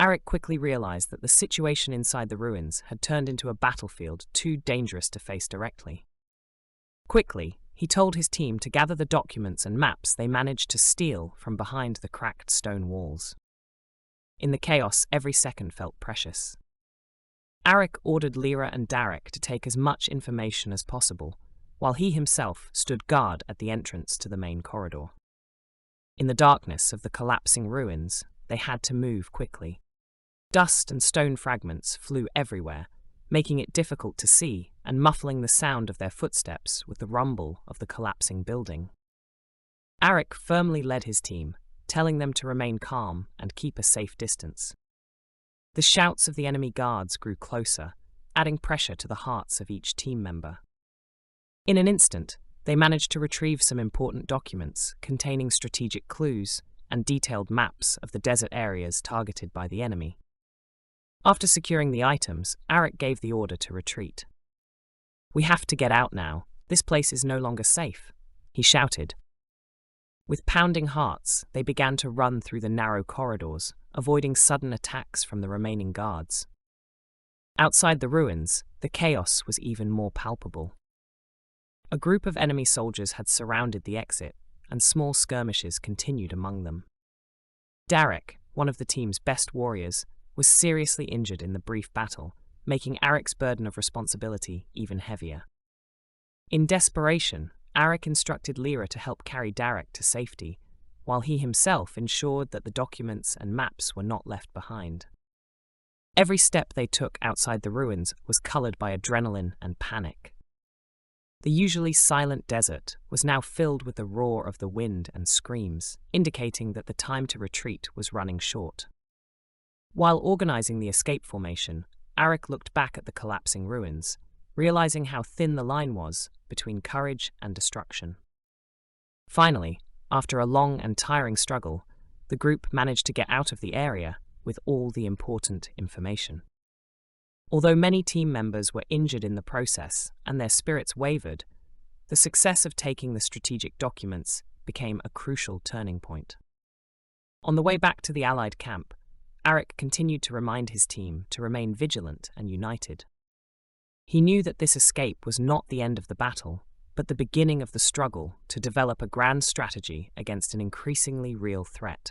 Arik quickly realized that the situation inside the ruins had turned into a battlefield too dangerous to face directly. Quickly, he told his team to gather the documents and maps they managed to steal from behind the cracked stone walls. In the chaos, every second felt precious. Arik ordered Lyra and Darek to take as much information as possible, while he himself stood guard at the entrance to the main corridor. In the darkness of the collapsing ruins, they had to move quickly. Dust and stone fragments flew everywhere, making it difficult to see and muffling the sound of their footsteps with the rumble of the collapsing building. Arik firmly led his team, telling them to remain calm and keep a safe distance. The shouts of the enemy guards grew closer, adding pressure to the hearts of each team member. In an instant, they managed to retrieve some important documents containing strategic clues and detailed maps of the desert areas targeted by the enemy. After securing the items, Arik gave the order to retreat. "We have to get out now. This place is no longer safe," he shouted. With pounding hearts, they began to run through the narrow corridors, avoiding sudden attacks from the remaining guards. Outside the ruins, the chaos was even more palpable. A group of enemy soldiers had surrounded the exit, and small skirmishes continued among them. Darek, one of the team's best warriors, was seriously injured in the brief battle, making Arik's burden of responsibility even heavier. In desperation, Arik instructed Lyra to help carry Darek to safety, while he himself ensured that the documents and maps were not left behind. Every step they took outside the ruins was colored by adrenaline and panic. The usually silent desert was now filled with the roar of the wind and screams, indicating that the time to retreat was running short. While organizing the escape formation, Arik looked back at the collapsing ruins, realizing how thin the line was between courage and destruction. Finally, after a long and tiring struggle, the group managed to get out of the area with all the important information. Although many team members were injured in the process and their spirits wavered, the success of taking the strategic documents became a crucial turning point. On the way back to the Allied camp, Arik continued to remind his team to remain vigilant and united. He knew that this escape was not the end of the battle, but the beginning of the struggle to develop a grand strategy against an increasingly real threat.